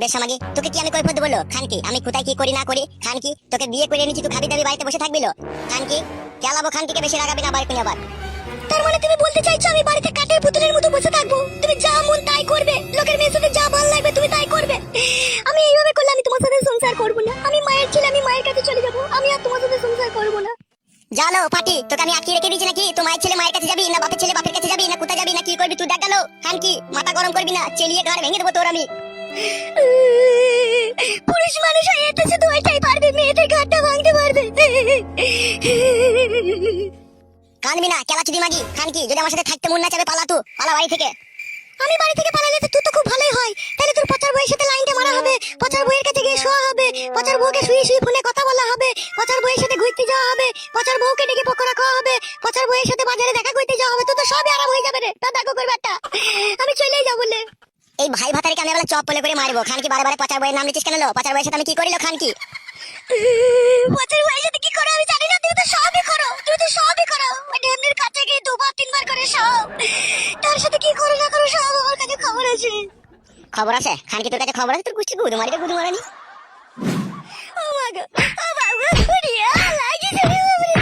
বেশামাগি, তোকে কি আমি কৈফিয়ত বললো? খানকি আমি কোথায় কি করি না করি? খানকি তোকে বিয়ে করে এনেছি, তুই খাবি দাবি বাড়িতে বসে থাকবিলো? খানকি কেলাবো, খানকিকে বেশি রাগাবি না বাড়ি আবার। তার মানে তুমি বলতে চাইছো আমি বাড়িতে কাঠের পুতুলের মতো বসে থাকবো? তুমি যা মন তাই করবে, লোকের মেয়ের সাথে যা ভালো লাগবে তুমি তাই করবে? আমি এইভাবে করলে আমি তোমার সাথে সংসার করবো না। আমি মায়ের ছেলে, আমি মায়ের কাছে চলে যাবো। আমি আর তোমার সাথে সংসার করবো না। জানো পাটি, তোকে আমি আটকে রেখে দিয়েছি নাকি? তো মায়ের ছেলে মায়ের কাছে যাবি, না বাপের ছেলে বাপের কাছে যাবি, না কোথায় যাবি, না কি করবি তুই? দেখ গেল খানকি, মাথা গরম করবি না, চেলিয়ে ঘাড় ভেঙে দেবো তোর আমি। পুরুষ মানুষ হয়ে তো শুধু ওইটাই পারবে, মেয়েদের ঘাটটা ভাঙতে পারবে। কানবি না কেলা চুদি মাগি। খানকি যদি আমার সাথে থাকতে মন না চাবে পালা, তুই পালা বাড়ি থেকে। আমি বাড়ি থেকে পালালে তো তুই তো খুব ভালোই হয়। তাহলে তোর পচার বউয়ের সাথে লাইনটা মারা হবে, পচার বউয়ের কাছে গিয়ে শোয়া হবে, পচার বউকে শুয়ে শুয়ে ফোনে কথা বলা হবে, পচার বউয়ের সাথে ঘুরতে যাওয়া হবে, পচার বউকে ডেকে পকোড়া খাওয়া হবে, পচার বউয়ের সাথে বাজারে দেখা করতে যাওয়া হবে। তোর তো সবই আরাম হয়ে যাবে রে দাদা গোকর ব্যাটা। আমি চলেই যাবো বলে। এই ভাই ভাতারিকে আমি এবার চপ পলে করে মারবো। খানকি বারে বারে পচার বইয়ের নাম নিচ্ছিস কেন? পচার বইয়ের সাথে আমি কি করিল খানকি? পচার বউয়ের সাথে কি করো আমি জানি না, তুমি তো সবই করো, তুমি তো সবই করো। ওই ডেমনির কাছে গিয়ে দুবার তিনবার করে সব। তার সাথে কি করো না করো সব আমার কাছে খবর আছে। খবর আছে? খানকি তোর কাছে খবর আছে? তোর কুষ্টি গুদু মারিতে গুদু মারানি। ও মা গো, ও বাবা রিয়া লাগি রে,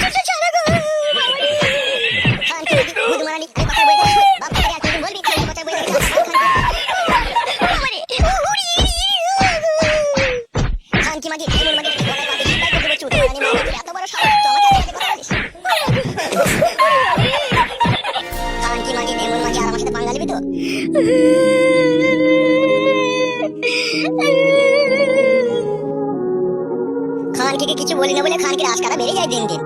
ছোট ছাড়া গো বাবা। খানকি গুদু মারানি, আমি পচার বইয়ের কাছে বাপ থেকে আর তুই বলবি খানকি পচার বইয়ের কাছে খানকি মাগি এমন মাগি কি বলে বাকি চিন্তা করে চুদ মারানি মাগি এত বড় সাহস তো আমাকে আগে কথা বলিস? খানকি মাগি এমন মাগি আর আমার সাথে পাঙ্গা নিবি তো? খানকিকে কিছু বলি না বলে খানকির আশকারা বেড়ে যায় দিন দিন।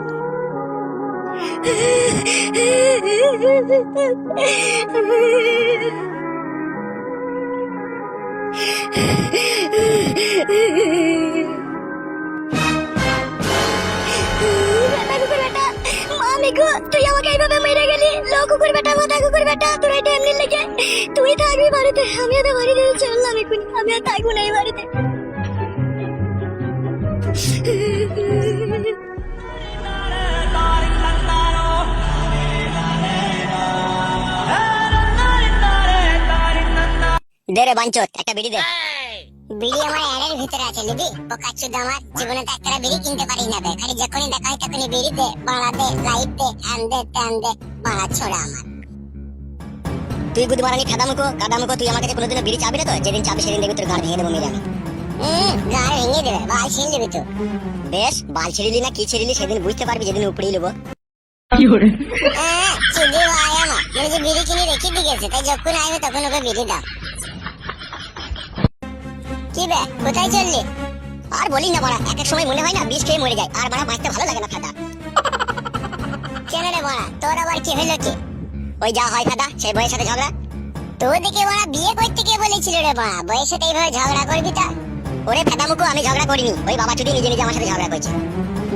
তুই আমাকে এইভাবে মেরে গেলি, লো কুকুর বেটা, মাথা কুকুর বেটা, তোর এটা এমনি লেগে তুই থাকবি বাড়িতে, আমি আর বাড়িতে চললাম এক্ষুনি, আমি আর থাকবো না এই বাড়িতে। দে রে বাঞ্চত একটা বিড়ি দে। বিড়ি আমার এর ভিতরে আছে লিবি পোকাচ্ছুদ, আমার জীবনে তো একটা বিড়ি কিনতে পারি না বে, খালি যখনই দেখা হয় তখনই বিড়ি দে, বাড়া দে, লাইট দে, হ্যান দে, ত্যান দে, বাড়া ছোড়া আমার। তুই গুদু মারানি কাদামুকো তুই আমার কাছে কোনোদিনও বিড়ি চাবি না তো? যেদিন চাবি সেদিন দেখবি তোর ঘাড় ভেঙে দেবো মেরে আমি। গাড় ভেঙে দেবে, বাল ছিঁড়ে দিবি তো। বেশ, বাল ছিঁড়িলি না কি ছিঁড়িলি সেদিন বুঝতে পারবি, যেদিন উপড়িয়ে নেবো। চিদি ভাই আমার মানে যে বিড়ি কিনে রেখে দিয়ে গেছে, তাই যখন আইবে তখন ওকে বিড়ি দাও। কি বে কোথায় চললি? আর বলি না বড়া, এক এক সময় মনে হয় না বিষ খেয়ে মরে যায়, আর বড়া বাঁচতে ভালো লাগে না ফাদা। কেন রে বড়া, তোর আবার কি হলো কি? ওই যা হয় ফাদা, সেই বইয়ের সাথে ঝগড়া। তোর দিকে বড়া বিয়ে করতে কে বলেছিল রে বড়া? বইয়ের সাথে এইভাবে ঝগড়া করবি তা? ওরে ফাদামুকো আমি ঝগড়া করিনি, ওই বাবা চুদি নিজে নিজে আমার সাথে ঝগড়া করছে।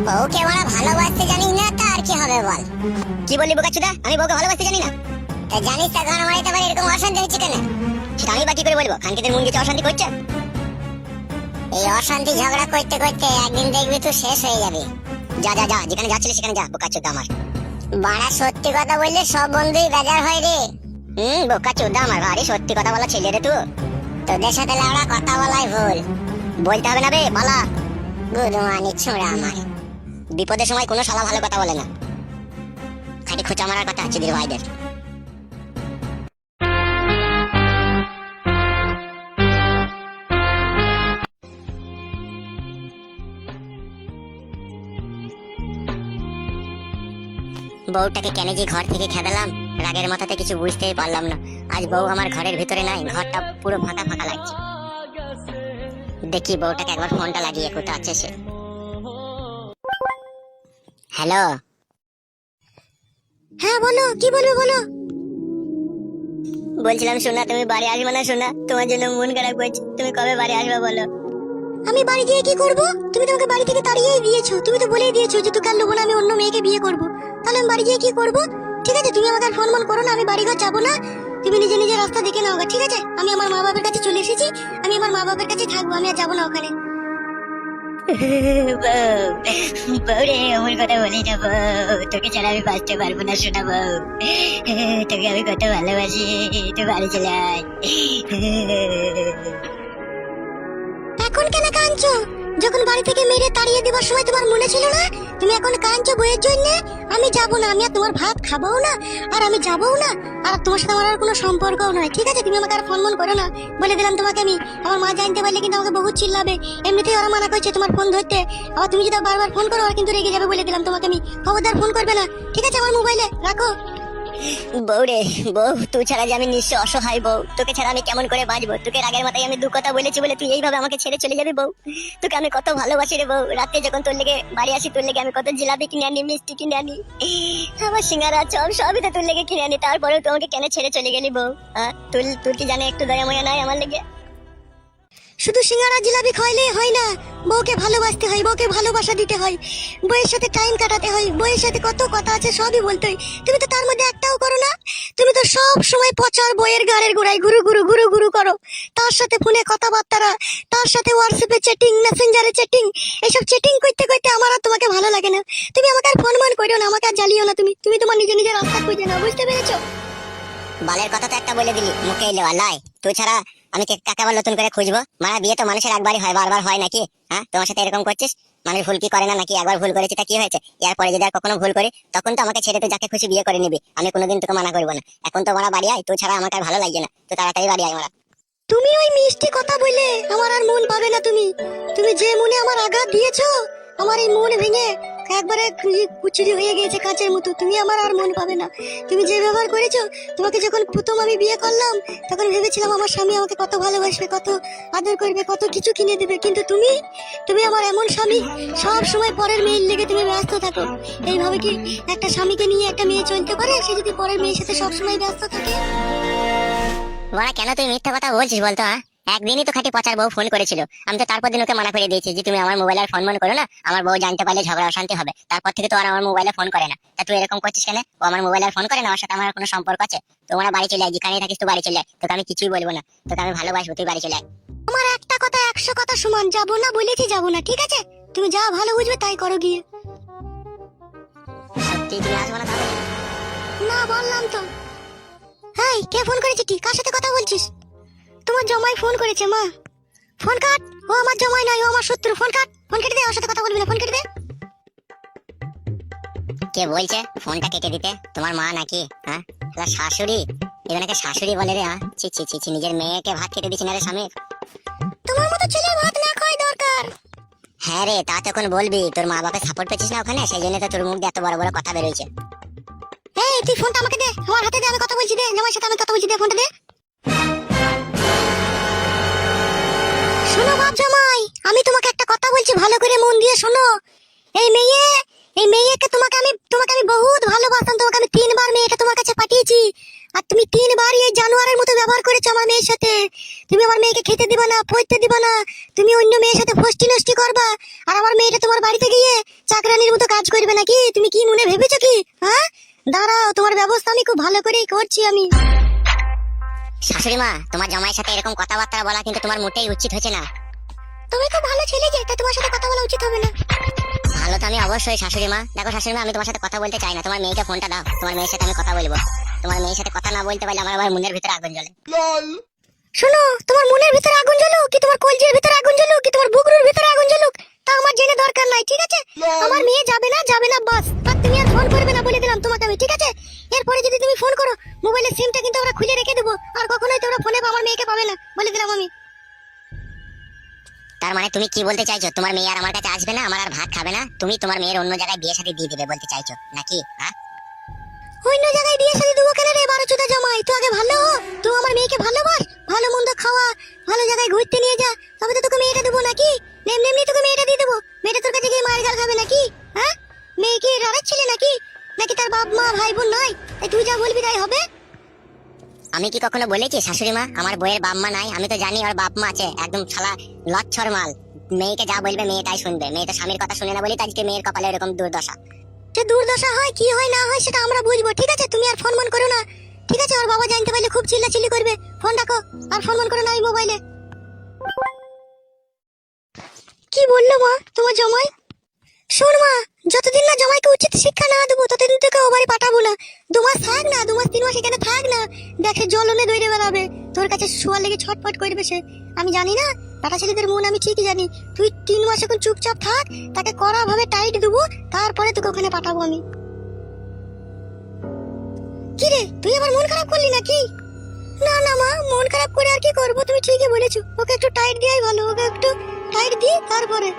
বউকে বড়া ভালোবাসতে জানিস না তা আর কি হবে বল? কি বললি বোকাচুদা? আমি বউকে ভালোবাসতে জানি না? তা জানিস তা ঘর মারিতে পারে এরকম অশান্তি হচ্ছে কেন? সেটা আমি বা কি করে বলবো? খানকিদের মন গেছে অশান্তি করছে। এই অশান্তি ঝগড়া করতে করতে একদিন দেখবি তুই শেষ হয়ে যাবি। যা যা যা, যেখানে যাচ্ছিলি সেখানে যা বোকাচুদা আমার। বাড়া সত্যি কথা বললে সব বন্ধুই বেজার হয় রে। বোকাচুদা আমার, ভারী সত্যি কথা বলা ছেলে রে তুই। তোদের সাথে লাউড়া কথা বলাই ভুল। বলতে হবে না বে পালা। গুদমানি ছোড়া আমার। বিপদের সময় কোনো শালা ভালো কথা বলে না, খালি খোঁচা মারার কথা চুদির ভাইদের। বউটাকে কেন যে ঘর থেকে খেদালাম, রাগের মাথাতে কিছু বুঝতেই পারলাম না। আজ বউ আমার ঘরের ভিতরে নাই, ঘরটা পুরো ফাঁকা ফাঁকা লাগছে। দেখি বউটাকে একবার ফোনটা লাগিয়ে, কোথায় আছে সে? হ্যালো। হ্যাঁ বলো, কি বলবে বলো। বলছিলাম সোনা তুমি বাড়ি আসবে না সোনা? তোমার জন্য মন খারাপ করছে, তুমি কবে বাড়ি আসবে বলো? আমি বাড়ি গিয়ে কি করব? তুমি তো আমাকে বাড়ি থেকে তাড়িয়েই দিয়েছো, তুমি তো বলেই দিয়েছো যে তুই কাল লোবো না, আমি অন্য মেয়েকে বিয়ে করব। তাহলে আমি বাড়ি গিয়ে কি করব? ঠিক আছে তুমি আমাকে ফোন মন করো না, আমি বাড়ি ঘর যাবো না, তুমি নিজে নিজে রাস্তা দেখে নাও। ঠিক আছে আমি আমার মা বাবার কাছে চলে এসেছি, আমি আমার মা বাবার কাছে থাকবো, আমি আর যাবো না ওখানে। বউরে আমার কথা বলি না বউ, তোকে ছাড়া আমি বাঁচতে পারবো না শোনা বউ, তোকে আমি কত ভালোবাসি, তুই বাড়ি চলে আয়। কাঁদছো? যখন বাড়ি থেকে মেরে তাড়িয়ে দেওয়ার সময় তোমার মনে ছিল না? তুমি এখন কাঁদছো বইয়ের জন্য? আমি যাবো না, আমি আর তোমার ভাত খাবোও না, আর আমি যাবোও না, আর তোমার সাথে আমার আর কোনো সম্পর্কও নয়, ঠিক আছে? তুমি আমাকে আর ফোন মন করো না, বলে দিলাম তোমাকে আমি। আমার মা জানতে পারলে কিন্তু আমাকে বহুত চিল্লাবে। এমনিতেই ওরা মানা করছে তোমার ফোন ধরতে, আবার তুমি যদি বারবার ফোন করো আর কিন্তু রেগে যাবে, বলে দিলাম তোমাকে আমি। খবরদার ফোন করবে না, ঠিক আছে? আমার মোবাইলে রাখো। বউ রে বউ, তুই ছাড়া যে আমি নিঃস্ব অসহায় বউ, তোকে ছাড়া আমি কেমন করে বাঁচবো? তোকে রাগের মাথায় আমি দু কথা বলেছি বলে তুই এইভাবে আমাকে ছেড়ে চলে যাবি বউ? তোকে আমি কত ভালোবাসি রে বউ। রাতে যখন তোর লেগে বাড়ি আসি, তোর লেগে আমি কত জিলাপি কিনে আনি, মিষ্টি কিনে আনি, আমার সিঙ্গারা চপ সবই তো তোর লেগে কিনে আনি। তারপরেও তুই আমাকে কেন ছেড়ে চলে গেলি বউ? তোর কি জানে একটু দয়া ময়া নাই আমার লেগে? শুধু সিঙ্গারা জিলাপি খাইলেই হয় না, বউকে ভালোবাসতে হয়, বউকে ভালোবাসা দিতে হয়, বউয়ের সাথে টাইম কাটাতে হয়, বউয়ের সাথে কত কথা আছে সবই বলতে হয়। তুমি তো তার মধ্যে একটাও করো না। তুমি তো সব সময় পচার বইয়ের গাড়ের গোড়ায় গুরু গুরু গুরু গুরু করো। তার সাথে ফোনে কথাবার্তা, তার সাথে হোয়াটসঅ্যাপে চ্যাটিং, মেসেঞ্জারে চ্যাটিং, এসব চ্যাটিং করতে করতে আমার আর তোমাকে ভালো লাগে না। তুমি আমাকে আর ফোন মন করিও না, আমাকে আর জ্বালিও না। তুমি তোমার নিজে নিজের রাস্তা খুঁজে নাও, বুঝতে পেরেছো? বালের কথা তো একটা বলে দিলি, মুখে এলো লাই। তুই ছাড়া আমি কাকে আবার নতুন করে খুঁজবো? মারা বিয়ে তো মানুষের একবারই হয়, বারবার হয় নাকি? তোমার সাথে এরকম করছিস? মানুষ ভুল কি করে না নাকি? একবার ভুল করেছি তা কি হয়েছে? এরপরে যদি আর কখনো ভুল করি, তখন তো আমাকে ছেড়ে তুই যাকে খুশি বিয়ে করে নিবি, আমি কোনোদিন তোকে মানা করবো না। এখন তো মারা বাড়ি আয়, তুই ছাড়া আমাকে আর ভালো লাগছে না, তুই তাড়াতাড়ি বাড়ি আয় মারা। তুমি ওই মিষ্টি কথা বলে আমার আর মন পাবে না। তুমি যে মনে আমার আঘাত দিয়েছো, আমার এই মন ভেঙে একবারে কুচুরি হয়ে গেছে কাঁচের মতো। তুমি আমার আর মন পাবে না। তুমি যে ব্যবহার করেছো, তোমাকে যখন প্রথম আমি বিয়ে করলাম তখন ভেবেছিলাম আমার স্বামী আমাকে কত ভালোবাসবে, কত আদর করবে, কত কিছু কিনে দেবে। কিন্তু তুমি আমার এমন স্বামী, সব সময় পরের মেয়ের লেগে তুমি ব্যস্ত থাকো। এইভাবে কি একটা স্বামীকে নিয়ে একটা মেয়ে চলতে পারে? সে যদি পরের মেয়ের সাথে সবসময় ব্যস্ত থাকে। বড়া কেন তুই মিথ্যা কথা বলছিস বলতো? একদিনই তো খাটি পচার বউ ফোন করেছিল, আমি তো তারপর দিন ওকে মানা করে দিয়েছি যে তুমি আমার মোবাইলে আর ফোন করো না, আমার বউ জানতে পারলে ঝগড়া অশান্তি হবে। তারপর থেকে তো আর আমার মোবাইলে ফোন করে না। তা তুই এরকম করছিস কেন? ও আমার মোবাইলে আর ফোন করে না, আমার সাথে আমার কোনো সম্পর্ক আছে? তোমরা বাড়ি চলে আয়, যেখানে থাকিস তুই বাড়ি চলে আয়, তোকে আমি কিছুই বলবো না, তোকে আমি ভালোবাসবো, তুই বাড়ি চলে আয়। আমার একটা কথা 100 কথা সমান, যাবো না বলেছি যাবো না, ঠিক আছে? তুমি যা ভালো বুঝবে তাই করো গিয়ে। সত্যি তুমি আসবো না তাহলে? না বললাম তো। হেই, কে ফোন করেছে? কি কার সাথে কথা বলছিস? তোমার জামাই ফোন করেছে। মা, ফোন কাট। ও আমার জামাই নয়, ও আমার শত্রু। ফোন কাট, ফোন কেটে দে, ওর সাথে কথা বলবি না, ফোন কেটে দে। কে বলছে ফোনটা কেটে দিতে? তোমার মা নাকি? শাশুড়ি? এখানে শাশুড়ি বলে রে? ছি ছি ছি ছি, নিজের মেয়েকে ভাত খেতে দিচ্ছি না রে স্বামী। তোমার মতো ছেলে ভাত না খাওয়াই দরকার। হ্যাঁ রে, তা তখন বলবি, তোর মা বাপের সাপোর্ট পেয়েছিস না ওখানে, সেই জন্য তো তোর মুখ দিয়ে এত বড় বড় কথা বেরোইছে। এই তুই ফোনটা আমাকে দে, আমার হাতে দে, আমি কথা বলছি। দে, জামাইয়ের সাথে আমি কথা বলছি, দে ফোনটা দে। শোনো বাপ জামাই, আমি তোমাকে একটা কথা বলছি, ভালো করে মন দিয়ে শোনো। এই মেয়েকে তোমাকে আমি বহুত ভালোবাসতাম। তোমাকে আমি 3 বার মেয়েকে তোমার কাছে পাঠিয়েছি, আর তুমি 3 বার এই জানোয়ারের মতো ব্যবহার করেছো আমার মেয়ের সাথে। তুমি আমার মেয়েকে খেতে দিবা না, পড়তে দিবা না, তুমি অন্য মেয়ের সাথে ফষ্টি নষ্টি করবা, আর আমার মেয়েটা তোমার বাড়িতে গিয়ে চাকরানির মতো কাজ করবে নাকি? তুমি কি মনে ভেবেছো কি? দাঁড়াও, তোমার ব্যবস্থা আমি খুব ভালো করেই করছি আমি। শাশুড়ি মা, তোমার জামাইয়ের সাথে এরকম কথাবার্তা বলা কিন্তু তোমার মোটেই উচিত হচ্ছে না। তুমি খুব ভালো ছেলে, যে এটা তোমার সাথে কথা বলা উচিত হবে না। ভালো তো আমি অবশ্যই শাশুড়ি মা। দেখো শাশুড়ি মা, আমি তোমার সাথে কথা বলতে চাই না, তোমার মেয়েকে ফোনটা দাও, তোমার মেয়ের সাথে আমি কথা বলবো। তোমার মেয়ের সাথে কথা না বলতে পারলে আমার আবার মনের ভিতরে আগুন জ্বলে। শোনো, তোমার মনের ভিতরে আগুন জ্বলুক, কি তোমার কলজের ভিতরে আগুন জ্বলুক, কি তোমার বুকরুর ভিতরে আগুন জ্বলুক, তা আমার জেনে দরকার নাই, ঠিক আছে? আমার মেয়ে যাবে না বাস। আর তুমি আর ফোন করবে না বলে দিলাম তোমাকে আমি, ঠিক আছে? এরপরে যদি তুমি ফোন করো, মোবাইলের সিমটা কিন্তু আমরা খুলে রেখে দেবো, আর কখনোই তোমরা ফোনে আমার মেয়েকে পাবে না, বলে দিলাম আমি। তার মানে তুমি কি বলতে চাইছো? তোমার মেয়ে আর আমার কাছে আসবে না, আমার আর ভাত খাবে না, তুমি তোমার মেয়ের অন্য জায়গায় বিয়ে শাদী দিয়ে দিবে বলতে চাইছো নাকি? অন্য জায়গায় বিয়ে শাদী দেবো কেন রে? 12 চোদা জামাই, তুই আগে ভালো হ, তুই আমার মেয়েকে ভালোবাস, ভালো মন্দ খাওয়া, ভালো জায়গায় ঘুরতে নিয়ে যা, তবে তো তোকে মেয়েটা দেবো নাকি? এমনি তোকে মেয়েটা দিয়ে দেবো? মেয়েটা তোর কাছে গিয়ে মায়ের গাল খাবে নাকি? মেয়েকে রাড়াচ্ছিলে নাকি? তার বাপ মা ভাই বোন নাই, তাই তুই যা বলবি তাই হবে? আমি কি কখনো বলেছি শাশুড়ি মা আমার বইয়ের বাপ মা নাই? আমি তো জানি ওর বাপ মা আছে, একদম শালা লচ্ছর মাল। মেয়েকে যা বলবে মেয়ে তাই শুনবে, মেয়ে তো স্বামীর কথা শুনে না বলি আজকে মেয়ের কপালে এরকম দুর্দশা। যে দুর্দশা হয় কি হয় না হয় সেটা আমরা বুঝবো, ঠিক আছে? তুমি আর ফোন করো না, ঠিক আছে? ওর বাবা জানতে পারলে খুব চিল্লাচিল্লি করবে। ফোন রাখো, আর ফোন করো না এই মোবাইলে। কি বললো মা তোমার জামাই? শোন মা, যতদিন না জামাইকে উচিত শিক্ষা না দেবো ততদিন তোকে ও বাড়ি পাঠাবো না। 2 মাস থাক না, 2 মাস 3 মাস এখানে থাক না, দেখে জলনে দৌড়ে বেড়াবে, তোর কাছে শোয়ার লেগে ছটফট করবে সে। আমি জানি না, টাটা ছেলেদের মন আমি ঠিকই জানি। তুই 3 মাস এখন চুপচাপ থাক, তাকে কড়া ভাবে টাইট দেবো, তারপরে তোকে ওখানে পাঠাবো আমি। কি রে, তুই আবার মন খারাপ করলি নাকি? না না মা, মন খারাপ করে আর কি করবো, তুমি ঠিকই বলেছো। ওকে একটু টাইট দেওয়াই ভালো, ওকে একটু টাইট দিই তারপরে।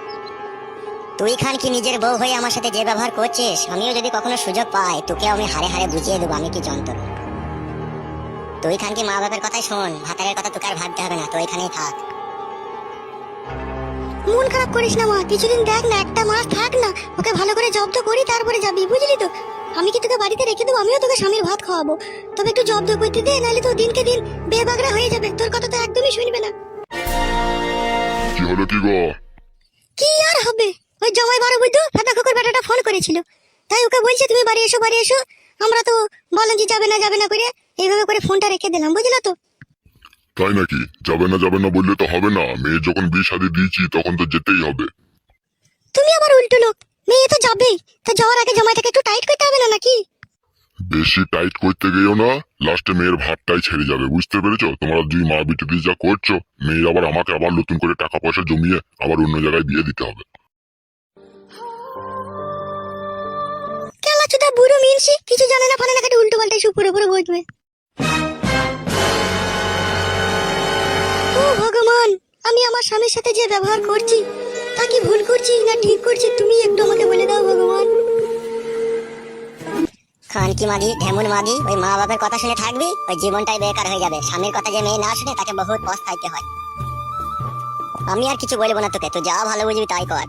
তুই খান কি নিজের বউ হয়ে আমার সাথে যে ব্যবহার করছিস, আমিও যদি কখনো সুযোগ পাই তোকে আমি হারে হারে বুঝিয়ে দেবো আমি কি যন্ত্র। তুই খান কি মা বাবার কথাই শোন, ভাতারের কথা তোকে আর ভাবতে হবে না, তুই এখানেই থাক। মন খারাপ করিস না মা, কিছুদিন দেখ না, 1 মাস থাক না, ওকে ভালো করে জব্দ করি তারপরে যাবি, বুঝলি তো? আমি কি তোকে বাড়িতে রেখে দেবো, আমিও তোকে স্বামীর ভাত খাওয়াবো, তবে একটু জব্দ করতে দে, নাহলে তো দিনকে দিন বেবাগরা হয়ে যাবে, তোর কথা তো একদমই শুনবে না। কি হলো কি গো? কি আর হবে, ওই জামাই বড় বুদ্ধ ফাটা খোকর বেটাটা ফোন করেছিল, তাই ওকে বলছে তুমি বাড়ি এসো বাড়ি এসো। আমরা তো বলেন যে যাবে না করে এইভাবে করে ফোনটা রেখে দিলাম, বুঝলো তো? তাই নাকি? যাবে না বললে তো হবে না, মেয়ে যখন বিয়ে শাদী দিয়েছি তখন তো যেতেই হবে। তুমি আবার উল্টো লোক, মেয়ে তো যাবেই, তা যাওয়ার আগে জামাইটাকে একটু টাইট করতে হবে না নাকি? বেশি টাইট করতে গেও না, লাস্টে মেয়ের ভাতটাই ছেড়ে যাবে, বুঝতে পেরেছো? তোমরা দুই মা বিটি দিয়ে যা করছো, মেয়ের আবার আমাকে আবার নতুন করে টাকা পয়সা জমিয়ে আবার অন্য জায়গায় বিয়ে দিতে হবে। কেলা চুদা বুড়ো মিনসি, কিছু জানে না ফানে না, খালি উল্টো পাল্টা এসে উপরে উপরে বসবে। ও ভগবান, আমি আমার স্বামীর সাথে যে ব্যবহার করছি তা কি ভুল করছি না ঠিক করছি, তুমি একটু আমাকে বলে দাও ভগবান। খান কি মাগি, ঢেমুন মাগি, ওই মা বাবার কথা শুনে থাকবি, ওই জীবনটাই বেকার হয়ে যাবে। স্বামীর কথা যে মেয়ে না শুনে তাকে বহুত পস্তাইতে হয়। আমি আর কিছু বলবো না তোকে, তুই যা ভালো বুঝবি তাই কর।